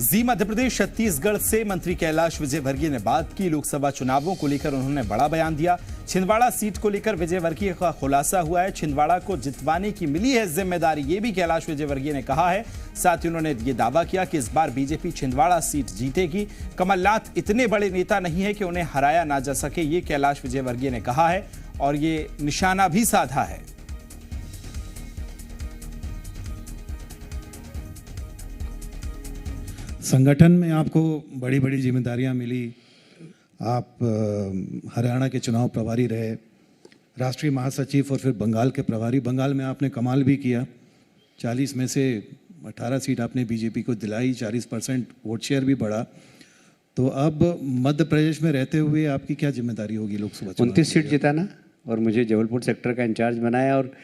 जी मध्य प्रदेश छत्तीसगढ़ से मंत्री कैलाश विजयवर्गीय ने बात की। लोकसभा चुनावों को लेकर उन्होंने बड़ा बयान दिया। छिंदवाड़ा सीट को लेकर विजयवर्गीय का खुलासा हुआ है। छिंदवाड़ा को जितवाने की मिली है जिम्मेदारी, ये भी कैलाश विजयवर्गीय ने कहा है। साथ ही उन्होंने ये दावा किया कि इस बार बीजेपी छिंदवाड़ा सीट जीतेगी। कमलनाथ इतने बड़े नेता नहीं है कि उन्हें हराया ना जा सके, ये कैलाश विजयवर्गीय ने कहा है और ये निशाना भी साधा है। संगठन में आपको बड़ी बड़ी जिम्मेदारियां मिली। आप हरियाणा के चुनाव प्रभारी रहे, राष्ट्रीय महासचिव और फिर बंगाल के प्रभारी। बंगाल में आपने कमाल भी किया, 40 में से 18 सीट आपने बीजेपी को दिलाई, 40% वोट शेयर भी बढ़ा। तो अब मध्य प्रदेश में रहते हुए आपकी क्या जिम्मेदारी होगी लोकसभा चुनाव? 29 सीट जिताना और मुझे जबलपुर सेक्टर का इंचार्ज बनाया और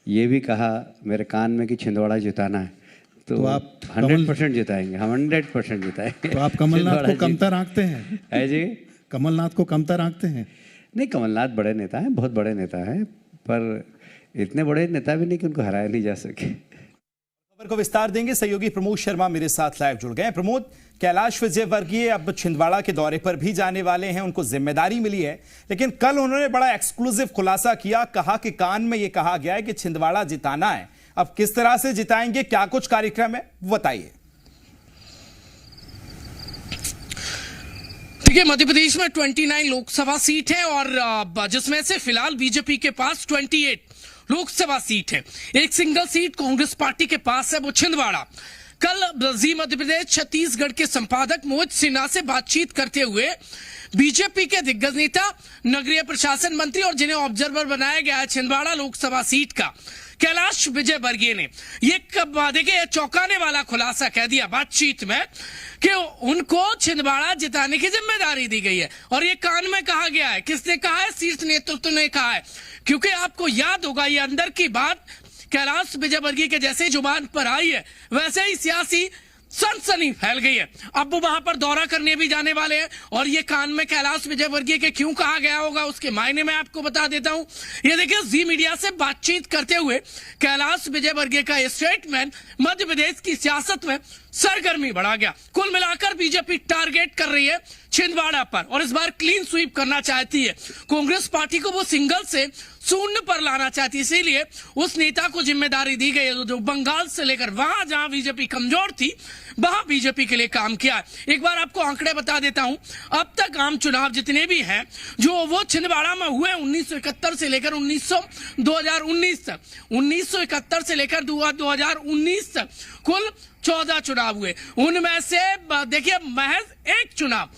ये भी कहा मेरे कान में कि छिंदवाड़ा जिताना है। तो आप 100% जिताएंगे, हम 100% जिताएंगे। तो आप कमलनाथ को कमतर आंकते हैं? है जी, कमलनाथ को कमतर आंकते हैं? नहीं, कमलनाथ बड़े नेता हैं, बहुत बड़े नेता हैं, पर इतने बड़े नेता भी नहीं कि उनको हराया नहीं जा सके। खबर को विस्तार देंगे, सहयोगी प्रमोद शर्मा मेरे साथ लाइव जुड़ गए। प्रमोद, कैलाश विजयवर्गीय अब छिंदवाड़ा के दौरे पर भी जाने वाले हैं, उनको जिम्मेदारी मिली है, लेकिन कल उन्होंने बड़ा एक्सक्लूसिव खुलासा किया। कहा कि कान में यह कहा गया है कि छिंदवाड़ा जिताना है। अब किस तरह से जिताएंगे, क्या कुछ कार्यक्रम है, बताइए। देखिए, मध्य प्रदेश में 29 लोकसभा सीट है और जिसमें से फिलहाल बीजेपी के पास 28 लोकसभा सीट है। एक सिंगल सीट कांग्रेस पार्टी के पास है, वो छिंदवाड़ा। कल जी मध्य प्रदेश छत्तीसगढ़ के संपादक मोहित सिन्हा से बातचीत करते हुए बीजेपी के दिग्गज नेता, नगरीय प्रशासन मंत्री और जिन्हें ऑब्जर्वर बनाया गया है छिंदवाड़ा लोकसभा सीट का, कैलाश विजयवर्गीय ने ये देखिए चौंकाने वाला खुलासा कह दिया बातचीत में कि उनको छिंदवाड़ा जिताने की जिम्मेदारी दी गई है। और ये कान में कहा गया है। किसने कहा है? शीर्ष नेतृत्व ने कहा है। क्योंकि आपको याद होगा, ये अंदर की बात कैलाश विजयवर्गीय के जैसे जुबान पर आई है, वैसे ही सियासी सनसनी फैल गई है। अब वो वहां पर दौरा करने भी जाने वाले हैं और ये कान में कैलाश विजयवर्गीय के क्यों कहा गया होगा उसके मायने में आपको बता देता हूं। ये देखिए, जी मीडिया से बातचीत करते हुए कैलाश विजयवर्गीय का ये स्टेटमेंट मध्य प्रदेश की सियासत में सरगर्मी बढ़ा गया। कुल मिलाकर बीजेपी टारगेट कर रही है छिंदवाड़ा पर और इस बार क्लीन स्वीप करना चाहती है। कांग्रेस पार्टी को वो सिंगल से शून्य पर लाना चाहती है, इसीलिए उस नेता को जिम्मेदारी दी गई है जो बंगाल से लेकर वहां जहां बीजेपी कमजोर थी वहां बीजेपी के लिए काम किया है। एक बार आपको आंकड़े बता देता हूं, अब तक आम चुनाव जितने भी हैं जो वो छिंदवाड़ा में हुए 1971 से लेकर 2019 तक, 1971 से लेकर 2019 तक कुल 14 चुनाव हुए। उनमें से देखिए महज एक चुनाव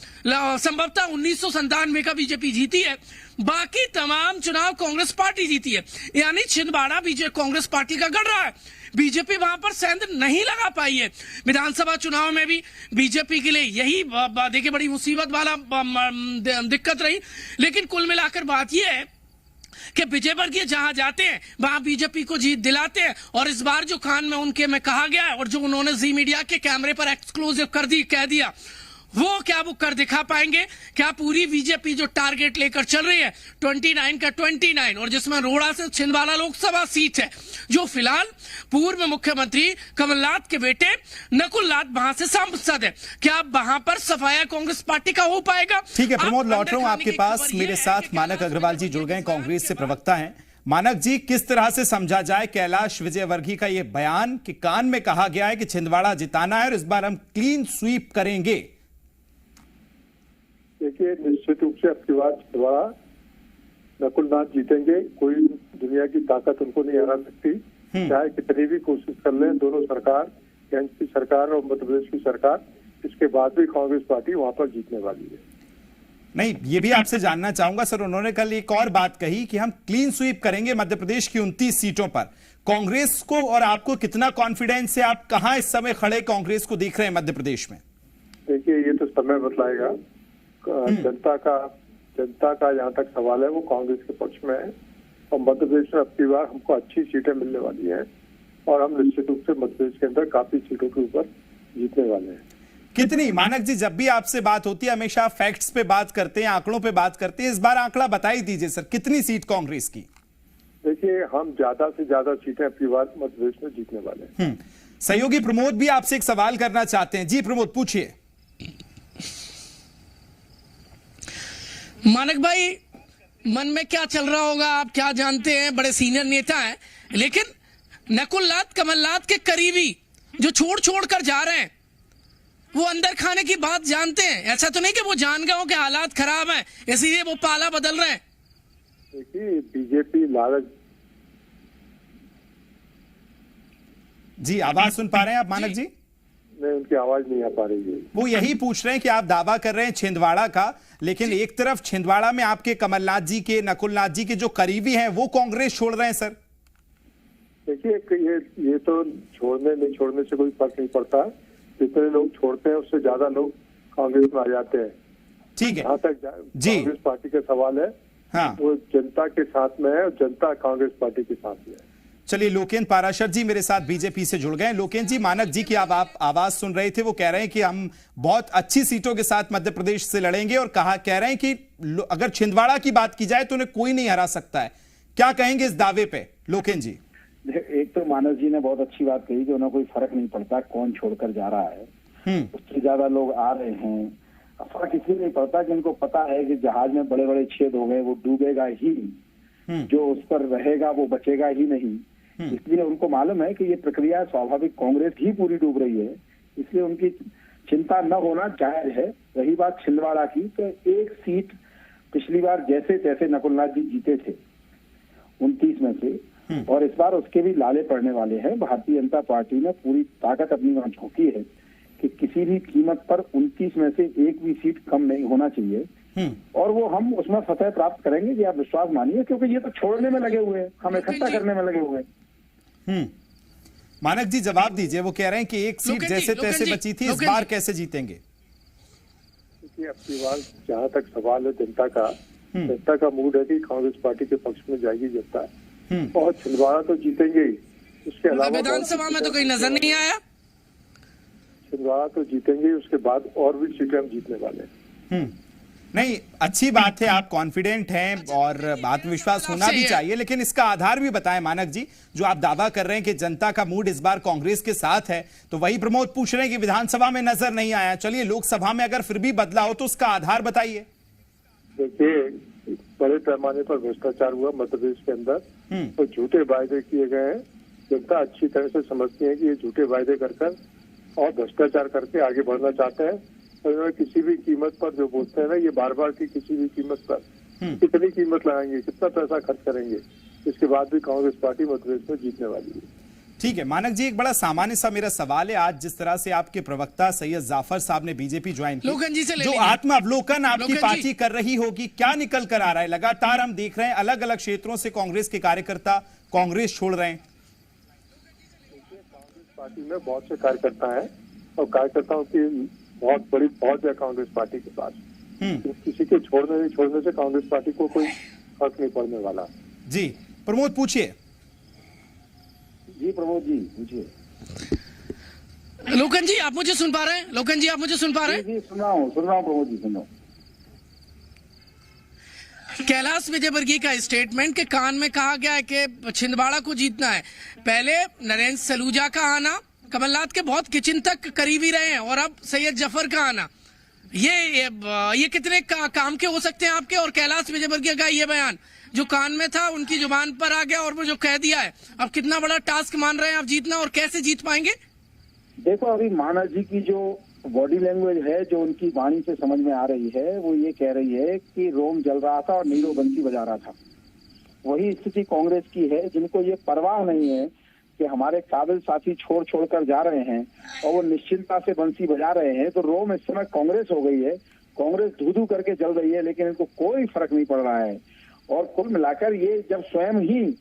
संभवतः 1997 का बीजेपी जीती है, बाकी तमाम चुनाव कांग्रेस पार्टी जीती है। यानी छिंदवाड़ा बीजेपी कांग्रेस पार्टी का गढ़ रहा है। बीजेपी वहां पर सेंध नहीं लगा पाई है। विधानसभा चुनाव में भी बीजेपी के लिए यही देखिए बड़ी मुसीबत वाला दिक्कत रही। लेकिन कुल मिलाकर बात यह है कि विजयवर्गीय जहां जाते हैं वहां बीजेपी को जीत दिलाते हैं। और इस बार जो कान में उनके में कहा गया है और जो उन्होंने जी मीडिया के कैमरे पर एक्सक्लूसिव कह दिया, वो क्या वो कर दिखा पाएंगे? क्या पूरी बीजेपी जो टारगेट लेकर चल रही है 29 का 29 और जिसमें रोड़ा से छिंदवाड़ा लोकसभा सीट है, जो फिलहाल पूर्व मुख्यमंत्री कमलनाथ के बेटे नकुल नाथ वहां से सांसद है, क्या वहां पर सफाया कांग्रेस पार्टी का हो पाएगा? ठीक है प्रमोद, लौट रहा हूं आपके पास। मेरे साथ मानक अग्रवाल जी जुड़ गए, कांग्रेस से प्रवक्ता हैं। मानक जी, किस तरह से समझा जाए कैलाश विजयवर्गीय का यह बयान कि कान में कहा गया है कि छिंदवाड़ा जिताना है और इस बार हम क्लीन स्वीप करेंगे? देखिए, निश्चित रूप से आपकी बात छिंदवाड़ा नकुल नाथ जीतेंगे। कोई दुनिया की ताकत उनको नहीं हरा सकती, चाहे कितनी भी कोशिश कर लें दोनों सरकार, केंद्र की सरकार और मध्य प्रदेश की सरकार। इसके बाद भी कांग्रेस पार्टी वहां पर जीतने वाली है। नहीं, ये भी आपसे जानना चाहूंगा सर, उन्होंने कल एक और बात कही कि हम क्लीन स्वीप करेंगे मध्य प्रदेश की 29 सीटों पर। कांग्रेस को और आपको कितना कॉन्फिडेंस है? आप कहां इस समय खड़े कांग्रेस को देख रहे हैं मध्य प्रदेश में? देखिए, ये तो समय बतलाएगा। जनता का जहाँ तक सवाल है वो कांग्रेस के पक्ष में है और मध्य प्रदेश में अब की बार हमको अच्छी सीटें मिलने वाली हैं और हम निश्चित रूप से मध्य प्रदेश के अंदर काफी सीटों के ऊपर जीतने वाले हैं। कितनी? मानक जी, जब भी आपसे बात होती है हमेशा फैक्ट्स पे बात करते हैं, आंकड़ों पे बात करते हैं। इस बार आंकड़ा बता ही दीजिए सर, कितनी सीट कांग्रेस की? देखिए, हम ज्यादा से ज्यादा सीटें अपनी बार मध्य प्रदेश में जीतने वाले हैं। सहयोगी प्रमोद भी आपसे एक सवाल करना चाहते हैं। जी प्रमोद, पूछिए। मानक भाई, मन में क्या चल रहा होगा आप क्या जानते हैं, बड़े सीनियर नेता हैं, लेकिन नकुलनाथ कमलनाथ के करीबी जो छोड़ छोड़ कर जा रहे हैं वो अंदर खाने की बात जानते हैं। ऐसा तो नहीं कि वो जान गए हो कि हालात खराब हैं इसीलिए वो पाला बदल रहे हैं। देखिए, बीजेपी लालच। जी, आवाज सुन पा रहे हैं आप मानक जी? नहीं, उनकी आवाज नहीं आ पा रही है। वो यही पूछ रहे हैं कि आप दावा कर रहे हैं छिंदवाड़ा का, लेकिन एक तरफ छिंदवाड़ा में आपके कमलनाथ जी के, नकुलनाथ जी के जो करीबी हैं वो कांग्रेस छोड़ रहे हैं सर। देखिए, ये तो छोड़ने नहीं छोड़ने से कोई फर्क नहीं पड़ता। जितने लोग छोड़ते हैं उससे ज्यादा लोग कांग्रेस में आ जाते हैं। ठीक है, जहाँ तक जी कांग्रेस पार्टी का सवाल है, हाँ, वो जनता के साथ में है और जनता कांग्रेस पार्टी के साथ में है। चलिए, लोकेन पाराशर जी मेरे साथ बीजेपी से जुड़ गए। लोकेन जी, मानक जी की आप आवाज सुन रहे थे, वो कह रहे हैं कि हम बहुत अच्छी सीटों के साथ मध्य प्रदेश से लड़ेंगे और कह रहे हैं कि अगर छिंदवाड़ा की बात की जाए तो उन्हें कोई नहीं हरा सकता है। क्या कहेंगे इस दावे पे लोकेन जी? एक तो मानस जी ने बहुत अच्छी बात कही कि उन्हें कोई फर्क नहीं पड़ता कौन छोड़कर जा रहा है, उससे ज्यादा लोग आ रहे हैं। फर्क इसलिए नहीं पड़ता कि उनको पता है कि जहाज में बड़े बड़े छेद हो गए, वो डूबेगा ही, जो उस पर रहेगा वो बचेगा ही नहीं। इसलिए उनको मालूम है कि ये प्रक्रिया स्वाभाविक कांग्रेस ही पूरी डूब रही है, इसलिए उनकी चिंता न होना जायज है। रही बात छिंदवाड़ा की, तो एक सीट पिछली बार जैसे तैसे नकुलनाथ जी जीते थे 29 में से, और इस बार उसके भी लाले पड़ने वाले हैं। भारतीय जनता पार्टी ने पूरी ताकत अपनी वहां झोंकी है कि किसी भी कीमत पर 29 में से एक भी सीट कम नहीं होना चाहिए, और वो हम उसमें फतह प्राप्त करेंगे, ये आप विश्वास मानिए, क्योंकि ये तो छोड़ने में लगे हुए हैं, हम इकट्ठा करने में लगे हुए हैं। मानक जी जवाब दीजिए। वो कह रहे हैं कि एक सीट जैसे तैसे बची थी, इस बार कैसे जीतेंगे? देखिए, अब की बार जहाँ तक सवाल है जनता का मूड है कि कांग्रेस पार्टी के पक्ष में जाएगी जनता, और छिंदवाड़ा तो जीतेंगे ही। उसके अलावा विधानसभा में तो कहीं नजर नहीं आया। छिंदवाड़ा तो जीतेंगे, उसके बाद और भी सीटें हम जीतने वाले हैं। नहीं, अच्छी बात है, आप कॉन्फिडेंट हैं और आत्मविश्वास होना भी चाहिए, लेकिन इसका आधार भी बताएं मानक जी। जो आप दावा कर रहे हैं कि जनता का मूड इस बार कांग्रेस के साथ है, तो वही प्रमोद पूछ रहे हैं कि विधानसभा में नजर नहीं आया। चलिए, लोकसभा में अगर फिर भी बदला हो तो उसका आधार बताइए। देखिए, बड़े पैमाने पर भ्रष्टाचार हुआ मध्य प्रदेश के अंदर, तो झूठे वायदे किए गए हैं। जनता अच्छी तरह से समझती है कि ये झूठे वायदे कर और भ्रष्टाचार करके आगे बढ़ना चाहते हैं। और किसी भी कीमत पर जो बोलते हैं ना, ये बार बार की किसी भी कीमत पर कितनी कीमत लगाएंगे, कितना पैसा खर्च करेंगे, इसके बाद भी कांग्रेस पार्टी मध्य प्रदेश में जीतने वाली है। ठीक है मानक जी, एक बड़ा सामान्य सा मेरा सवाल है। आज जिस तरह से आपके प्रवक्ता सैयद जाफर साहब ने बीजेपी ज्वाइन की, जो आत्म अवलोकन आपकी पार्टी कर रही होगी, क्या निकल कर आ रहा है? लगातार हम देख रहे हैं अलग अलग क्षेत्रों से कांग्रेस के कार्यकर्ता कांग्रेस छोड़ रहे हैं। कांग्रेस पार्टी में बहुत से कार्यकर्ता हैं और कार्यकर्ताओं की बहुत बड़ी पहुंच है कांग्रेस पार्टी के पास। किसी के छोड़ने नहीं छोड़ने से कांग्रेस पार्टी को कोई फर्क नहीं पड़ने वाला। जी प्रमोद, पूछिए। जी प्रमोद जी पूछिए। लोकन जी, आप मुझे सुन पा रहे हैं? लोकन जी, आप मुझे सुन पा रहे हैं? जी सुन रहा हूँ प्रमोद जी, सुन रहा हूँ। कैलाश विजयवर्गीय का स्टेटमेंट के कान में कहा गया है कि छिंदवाड़ा को जीतना है। पहले नरेंद्र सलूजा का आना, कमलनाथ के बहुत किचन तक करीबी रहे हैं, और अब सैयद जफर का आना, ये कितने काम के हो सकते हैं आपके? और कैलाश विजयवर्गीय का ये बयान जो कान में था उनकी जुबान पर आ गया और वो जो कह दिया है, अब कितना बड़ा टास्क मान रहे हैं आप जीतना, और कैसे जीत पाएंगे? देखो, अभी मानस जी की जो बॉडी लैंग्वेज है, जो उनकी वाणी से समझ में आ रही है, वो ये कह रही है कि रोम जल रहा था और नीरो बंसी बजा रहा था। वही स्थिति कांग्रेस की है, जिनको ये परवाह नहीं है कि हमारे काबिल साथी छोड़ कर जा रहे हैं और वो निश्चिंतता से बंसी बजा रहे हैं। तो रोम इस समय कांग्रेस हो गई है, कांग्रेस धू करके चल रही है, लेकिन इनको कोई फर्क नहीं पड़ रहा है। और कुल मिलाकर ये जब स्वयं ही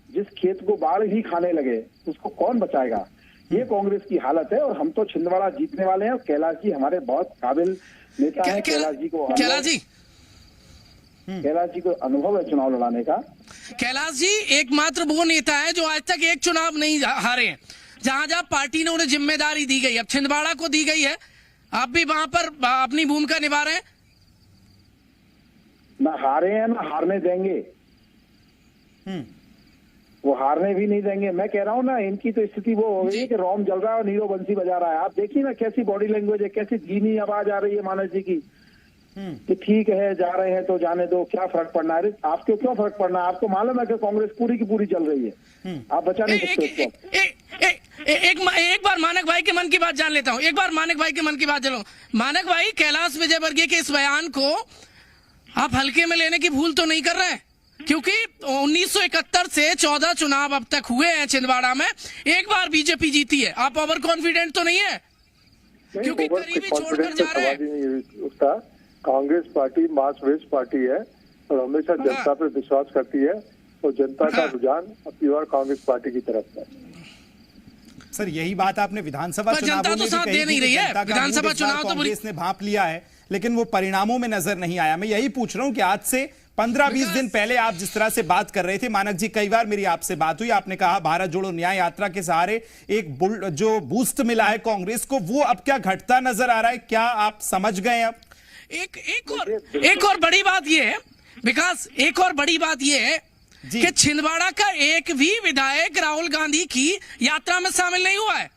जिस खेत को बाढ़ ही खाने लगे, उसको कौन बचाएगा? ये कांग्रेस की हालत है। और हम तो छिंदवाड़ा जीतने वाले हैं, और कैलाश जी हमारे बहुत काबिल नेता हैं। कैलाश जी को अनुभव है चुनाव लड़ाने का। कैलाश जी एकमात्र वो नेता है जो आज तक एक चुनाव नहीं हारे हैं। जहां जहां पार्टी ने उन्हें जिम्मेदारी दी गई, अब छिंदवाड़ा को दी गई है, आप भी वहां पर अपनी भूमिका निभा रहे हैं। ना हारे हैं ना हारने देंगे। वो हारने भी नहीं देंगे। मैं कह रहा हूँ ना, इनकी तो स्थिति वो हो गई है कि रोम जल रहा है और नीरो बंसी बजा रहा है। आप देखिए ना कैसी बॉडी लैंग्वेज है, कैसी धीमी आवाज आ रही है मानस जी की कि ठीक है जा रहे हैं तो जाने दो, क्या फर्क पड़ना है। आपको क्यों फर्क पड़ना है? आपको मालूम है कि कांग्रेस पूरी की पूरी चल रही है, आप बचा नहीं सकते उसको। एक बार मानक भाई के मन की बात जान लेता हूँ, एक बार मानक भाई के मन की बात चलो। मानक भाई, कैलाश विजयवर्गीय के इस बयान को आप हल्के में लेने की भूल तो नहीं कर रहे हैं? क्योंकि 1971 से 14 चुनाव अब तक हुए हैं छिंदवाड़ा में, एक बार बीजेपी जीती है। आप ओवर कॉन्फिडेंट तो नहीं है? क्योंकि करीबी छोड़कर जा रहे हैं। कांग्रेस पार्टी मास बेस्ड पार्टी है और हमेशा जनता पर विश्वास करती है और जनता का रुझान अपनी और कांग्रेस पार्टी की तरफ है। सर, यही बात आपने विधानसभा चुनावों में भी कही थी कि जनता का विधानसभा चुनाव तो कांग्रेस ने भांप लिया है, लेकिन वो परिणामों में नजर नहीं आया। मैं यही पूछ रहा हूं कि आज से 15-20 दिन पहले आप जिस तरह से बात कर रहे थे, मानक जी, कई बार मेरी आपसे बात हुई, आपने कहा भारत जोड़ो न्याय यात्रा के सहारे एक जो बूस्ट मिला है कांग्रेस को, वो अब क्या घटता नजर आ रहा है? क्या आप समझ गए? अब एक और बड़ी बात ये है विकास, एक और बड़ी बात ये है कि छिंदवाड़ा का एक भी विधायक राहुल गांधी की यात्रा में शामिल नहीं हुआ है।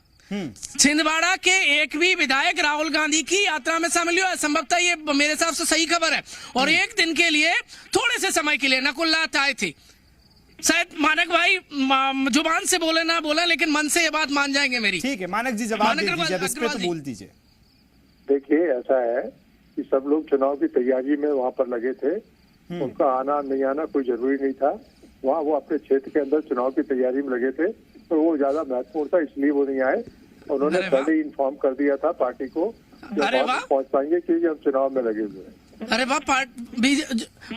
छिंदवाड़ा के एक भी विधायक राहुल गांधी की यात्रा में शामिल हुआ है। संभवतः ये मेरे हिसाब से सही खबर है। और एक दिन के लिए, थोड़े से समय के लिए नकुलनाथ आए थे। शायद मानक भाई जुबान से बोले ना बोले, लेकिन मन से ये बात मान जाएंगे मेरी। ठीक है मानक जी, जवाब दे दीजिए, अब इस पे तो बोल दीजिए। देखिए, ऐसा है कि सब लोग चुनाव की तैयारी में वहां पर लगे थे। उनका आना नहीं आना कोई जरूरी नहीं था। वहाँ वो अपने क्षेत्र के अंदर चुनाव की तैयारी में लगे थे, और वो ज्यादा महत्वपूर्ण था इसलिए वो नहीं आए। उन्होंने पहले ही इन्फॉर्म कर दिया था पार्टी को पहुंच पाएंगे क्योंकि हम चुनाव में लगे हुए हैं। अरे वाह,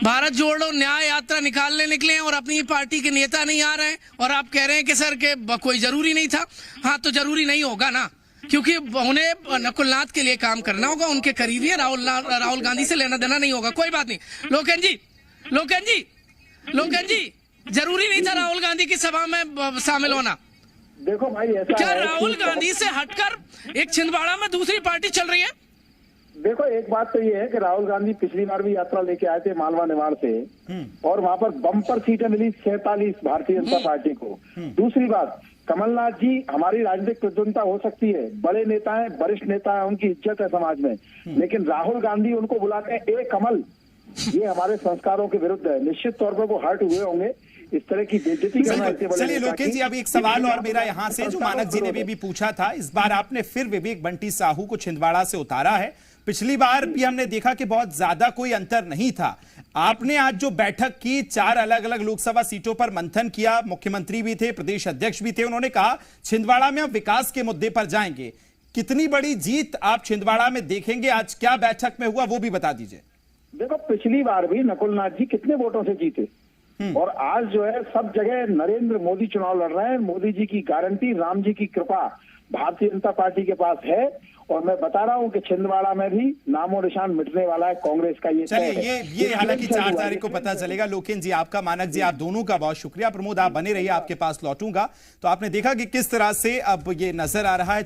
भारत जोड़ो न्याय यात्रा निकालने निकले हैं और अपनी पार्टी के नेता नहीं आ रहे हैं, और आप कह रहे हैं कि सर के कोई जरूरी नहीं था। हाँ, तो जरूरी नहीं होगा ना, क्योंकि उन्हें नकुलनाथ के लिए काम करना होगा, उनके करीबी है। राहुल गांधी से लेना देना नहीं होगा, कोई बात नहीं। लोकेन जी, जरूरी नहीं था राहुल गांधी की सभा में शामिल होना। देखो भाई, ऐसा क्या राहुल गांधी से हटकर एक छिंदवाड़ा में दूसरी पार्टी चल रही है? देखो, एक बात तो ये है कि राहुल गांधी पिछली बार भी यात्रा लेके आए थे मालवा निवाड़ से, और वहां पर बम्पर सीटें मिली 47 भारतीय जनता पार्टी को। दूसरी बात, कमलनाथ जी हमारी राजनीतिक प्रतिद्वंदता हो सकती है, बड़े नेता हैं, वरिष्ठ नेता हैं, उनकी इज्जत है समाज में, लेकिन राहुल गांधी उनको बुलाते हैं ए कमल, ये हमारे संस्कारों के विरुद्ध है। निश्चित तौर पर वो हर्ट हुए होंगे इस तरह की बेइज्जती करना। चलिए लोकेश जी, अब एक सवाल और मेरा यहाँ से जो मानक जी ने भी पूछा था, इस बार आपने फिर विवेक बंटी साहू को छिंदवाड़ा से उतारा है। पिछली बार भी हमने देखा कि बहुत ज्यादा कोई अंतर नहीं था। आपने आज जो बैठक की, 4 अलग अलग लोकसभा सीटों पर मंथन किया, मुख्यमंत्री भी थे, प्रदेश अध्यक्ष भी थे, उन्होंने कहा छिंदवाड़ा में अब विकास के मुद्दे पर जाएंगे। कितनी बड़ी जीत आप छिंदवाड़ा में देखेंगे? आज क्या बैठक में हुआ वो भी बता दीजिए। देखो, पिछली बार भी नकुलनाथ जी कितने वोटों से जीते, और आज जो है सब जगह नरेंद्र मोदी चुनाव लड़ रहे हैं। मोदी जी की गारंटी, राम जी की कृपा भारतीय जनता पार्टी के पास है, और मैं बता रहा हूं कि छिंदवाड़ा में भी नामो निशान मिटने वाला है कांग्रेस का। ये हालांकि 4 तारीख को पता चलेगा। लोकेन जी आपका, मानक जी आप दोनों का बहुत शुक्रिया। प्रमोद, आप बने रहिए, आपके पास लौटूंगा। तो आपने देखा कि किस तरह से अब ये नजर आ रहा है।